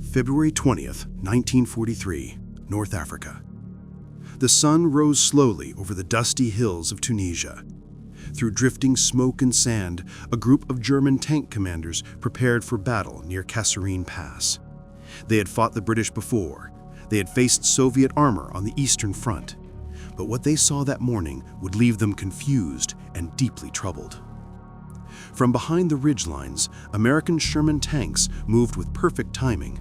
February 20th, 1943, North Africa. The sun rose slowly over the dusty hills of Tunisia. Through drifting smoke and sand, a group of German tank commanders prepared for battle near Kasserine Pass. They had fought the British before. They had faced Soviet armor on the Eastern Front. But what they saw that morning would leave them confused and deeply troubled. From behind the ridgelines, American Sherman tanks moved with perfect timing.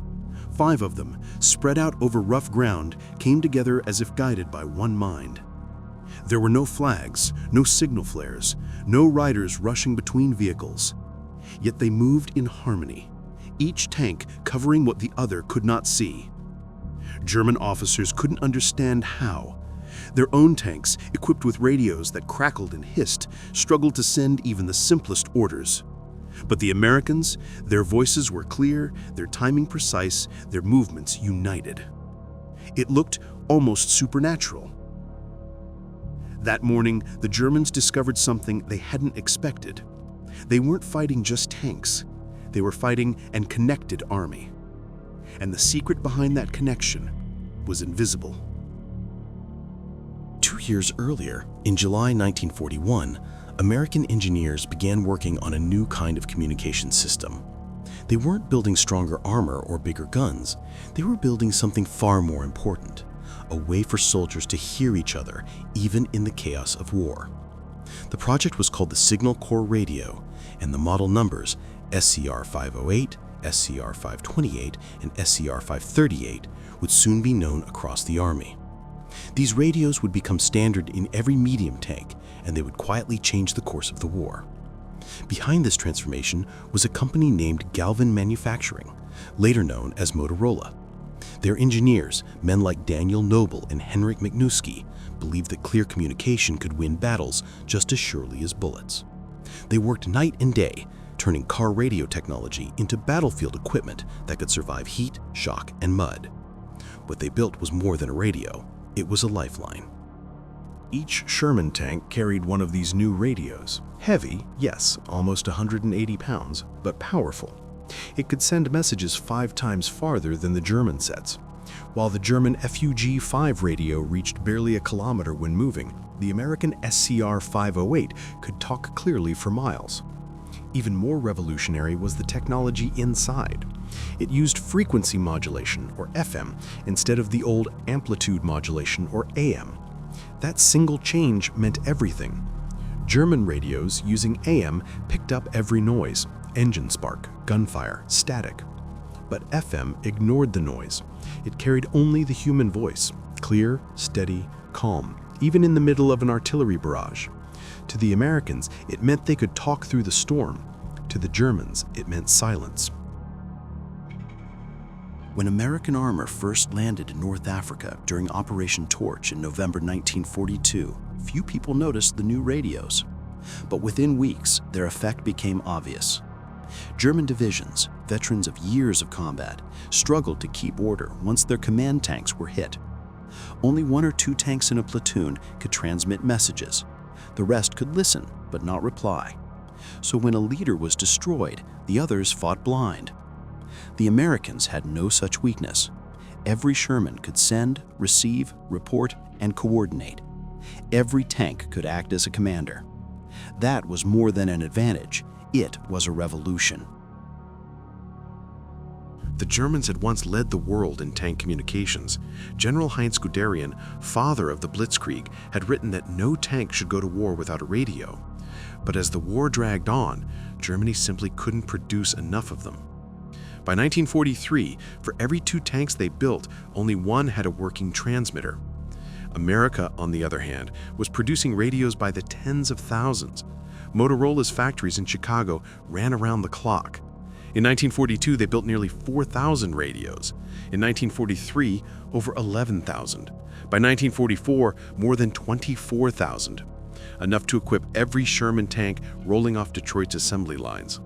5 of them, spread out over rough ground, came together as if guided by one mind. There were no flags, no signal flares, no riders rushing between vehicles. Yet they moved in harmony, each tank covering what the other could not see. German officers couldn't understand how. Their own tanks, equipped with radios that crackled and hissed, struggled to send even the simplest orders. But the Americans, their voices were clear, their timing precise, their movements united. It looked almost supernatural. That morning, the Germans discovered something they hadn't expected. They weren't fighting just tanks. They were fighting an connected army. And the secret behind that connection was invisible. 2 years earlier, in July 1941, American engineers began working on a new kind of communication system. They weren't building stronger armor or bigger guns. They were building something far more important, a way for soldiers to hear each other, even in the chaos of war. The project was called the Signal Corps Radio, and the model numbers SCR 508, SCR 528, and SCR 538 would soon be known across the Army. These radios would become standard in every medium tank, and they would quietly change the course of the war. Behind this transformation was a company named Galvin Manufacturing, later known as Motorola. Their engineers, men like Daniel Noble and Henryk Michnowski, believed that clear communication could win battles just as surely as bullets. They worked night and day, turning car radio technology into battlefield equipment that could survive heat, shock, and mud. What they built was more than a radio. It was a lifeline. Each Sherman tank carried one of these new radios. Heavy, yes, almost 180 pounds, but powerful. It could send messages 5 times farther than the German sets. While the German FUG-5 radio reached barely a kilometer when moving, the American SCR 508 could talk clearly for miles. Even more revolutionary was the technology inside. It used frequency modulation, or FM, instead of the old amplitude modulation, or AM. That single change meant everything. German radios using AM picked up every noise: engine spark, gunfire, static. But FM ignored the noise. It carried only the human voice, clear, steady, calm, even in the middle of an artillery barrage. To the Americans, it meant they could talk through the storm. To the Germans, it meant silence. When American armor first landed in North Africa during Operation Torch in November 1942, few people noticed the new radios. But within weeks, their effect became obvious. German divisions, veterans of years of combat, struggled to keep order once their command tanks were hit. Only 1 or 2 tanks in a platoon could transmit messages. The rest could listen, but not reply. So when a leader was destroyed, the others fought blind. The Americans had no such weakness. Every Sherman could send, receive, report, and coordinate. Every tank could act as a commander. That was more than an advantage. It was a revolution. The Germans had once led the world in tank communications. General Heinz Guderian, father of the Blitzkrieg, had written that no tank should go to war without a radio. But as the war dragged on, Germany simply couldn't produce enough of them. By 1943, for every 2 tanks they built, only 1 had a working transmitter. America, on the other hand, was producing radios by the tens of thousands. Motorola's factories in Chicago ran around the clock. In 1942, they built nearly 4,000 radios. In 1943, over 11,000. By 1944, more than 24,000. Enough to equip every Sherman tank rolling off Detroit's assembly lines.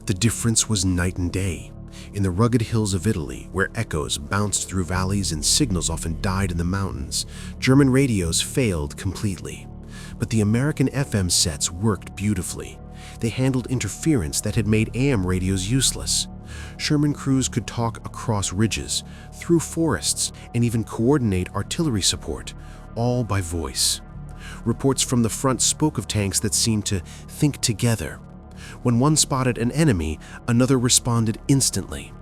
The difference was night and day. In the rugged hills of Italy, where echoes bounced through valleys and signals often died in the mountains, German radios failed completely. But the American FM sets worked beautifully. They handled interference that had made AM radios useless. Sherman crews could talk across ridges, through forests, and even coordinate artillery support, all by voice. Reports from the front spoke of tanks that seemed to think together. When one spotted an enemy, another responded instantly.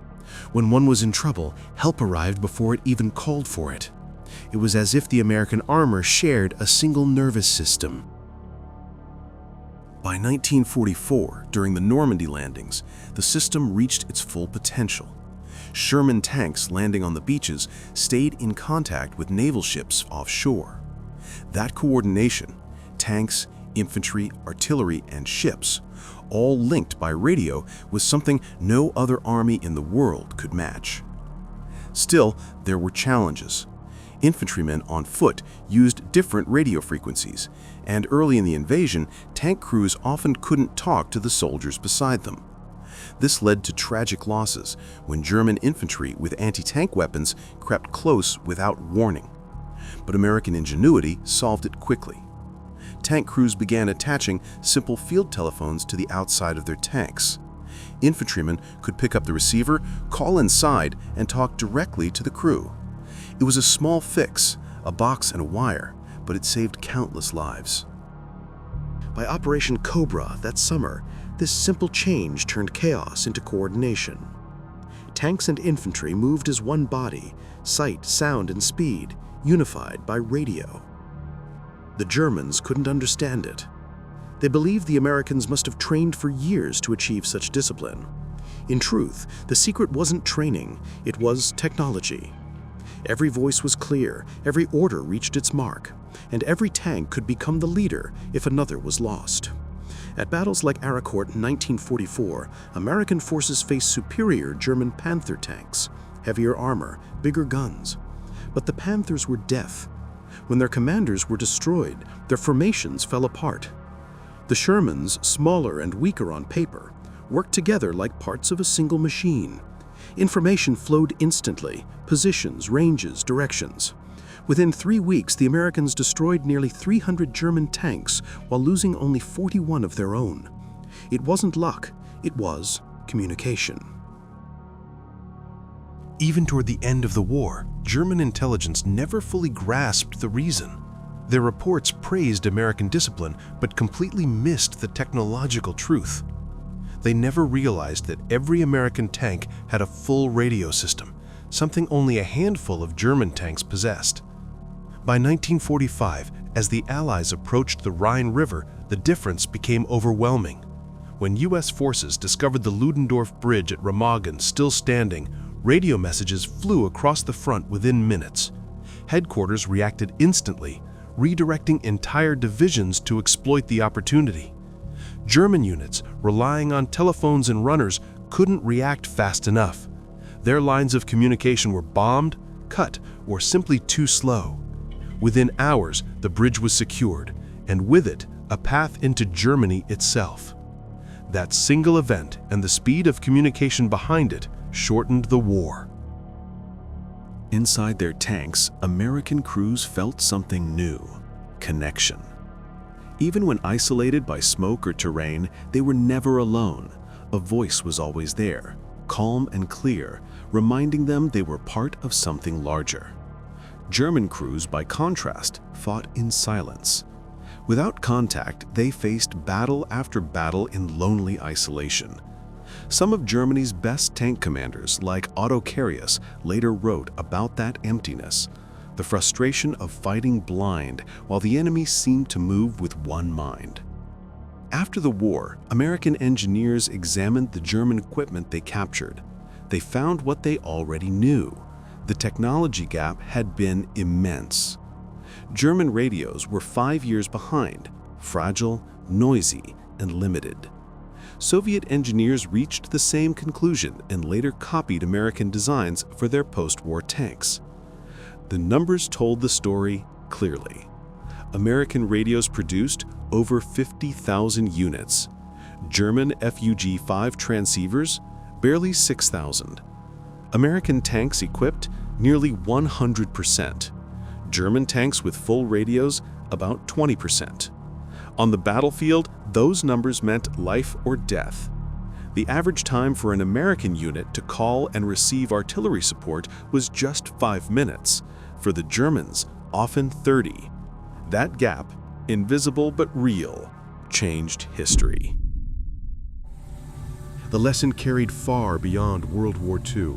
When one was in trouble, help arrived before it even called for it. It was as if the American armor shared a single nervous system. By 1944, during the Normandy landings, the system reached its full potential. Sherman tanks landing on the beaches stayed in contact with naval ships offshore. That coordination, tanks, infantry, artillery, and ships, all linked by radio, was something no other army in the world could match. Still, there were challenges. Infantrymen on foot used different radio frequencies, and early in the invasion, tank crews often couldn't talk to the soldiers beside them. This led to tragic losses when German infantry with anti-tank weapons crept close without warning. But American ingenuity solved it quickly. Tank crews began attaching simple field telephones to the outside of their tanks. Infantrymen could pick up the receiver, call inside, and talk directly to the crew. It was a small fix, a box and a wire, but it saved countless lives. By Operation Cobra that summer, this simple change turned chaos into coordination. Tanks and infantry moved as one body, sight, sound, and speed, unified by radio. The Germans couldn't understand it. They believed the Americans must have trained for years to achieve such discipline. In truth, the secret wasn't training, it was technology. Every voice was clear, every order reached its mark, and every tank could become the leader if another was lost. At battles like Aracourt in 1944, American forces faced superior German Panther tanks, heavier armor, bigger guns. But the Panthers were deaf. When their commanders were destroyed, their formations fell apart. The Shermans, smaller and weaker on paper, worked together like parts of a single machine. Information flowed instantly, positions, ranges, directions. Within 3 weeks, the Americans destroyed nearly 300 German tanks while losing only 41 of their own. It wasn't luck, it was communication. Even toward the end of the war, German intelligence never fully grasped the reason. Their reports praised American discipline but completely missed the technological truth. They never realized that every American tank had a full radio system, something only a handful of German tanks possessed. By 1945, as the Allies approached the Rhine River, the difference became overwhelming. When U.S. forces discovered the Ludendorff Bridge at Remagen still standing, radio messages flew across the front within minutes. Headquarters reacted instantly, redirecting entire divisions to exploit the opportunity. German units, relying on telephones and runners, couldn't react fast enough. Their lines of communication were bombed, cut, or simply too slow. Within hours, the bridge was secured, and with it, a path into Germany itself. That single event and the speed of communication behind it shortened the war. Inside their tanks, American crews felt something new: connection. Even when isolated by smoke or terrain, they were never alone. A voice was always there, calm and clear, reminding them they were part of something larger. German crews, by contrast, fought in silence. Without contact, they faced battle after battle in lonely isolation. Some of Germany's best tank commanders, like Otto Carius, later wrote about that emptiness, the frustration of fighting blind while the enemy seemed to move with one mind. After the war, American engineers examined the German equipment they captured. They found what they already knew. The technology gap had been immense. German radios were 5 years behind, fragile, noisy, and limited. Soviet engineers reached the same conclusion and later copied American designs for their post-war tanks. The numbers told the story clearly. American radios produced over 50,000 units. German FUG-5 transceivers, barely 6,000. American tanks equipped, nearly 100%. German tanks with full radios, about 20%. On the battlefield, those numbers meant life or death. The average time for an American unit to call and receive artillery support was just 5 minutes. For the Germans, often 30. That gap, invisible but real, changed history. The lesson carried far beyond World War II.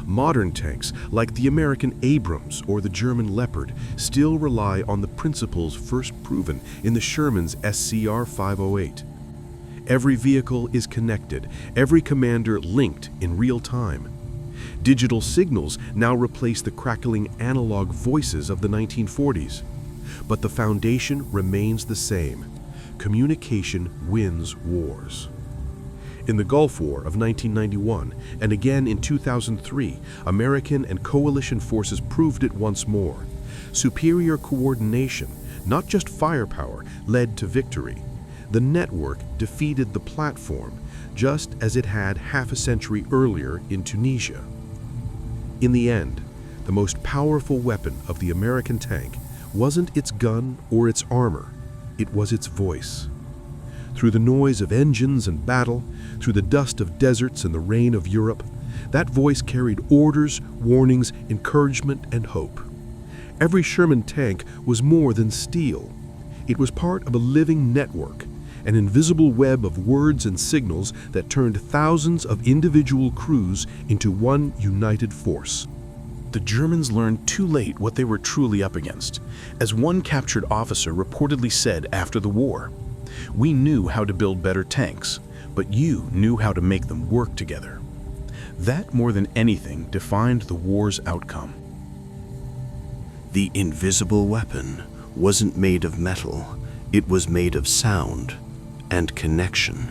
Modern tanks, like the American Abrams or the German Leopard, still rely on the principles first proven in the Sherman's SCR 508. Every vehicle is connected, every commander linked in real time. Digital signals now replace the crackling analog voices of the 1940s. But the foundation remains the same. Communication wins wars. In the Gulf War of 1991 and again in 2003, American and coalition forces proved it once more. Superior coordination, not just firepower, led to victory. The network defeated the platform, just as it had half a century earlier in Tunisia. In the end, the most powerful weapon of the American tank wasn't its gun or its armor, it was its voice. Through the noise of engines and battle, through the dust of deserts and the rain of Europe, that voice carried orders, warnings, encouragement, and hope. Every Sherman tank was more than steel. It was part of a living network, an invisible web of words and signals that turned thousands of individual crews into one united force. The Germans learned too late what they were truly up against. As one captured officer reportedly said after the war, "We knew how to build better tanks, but you knew how to make them work together." That, more than anything, defined the war's outcome. The invisible weapon wasn't made of metal, it was made of sound and connection.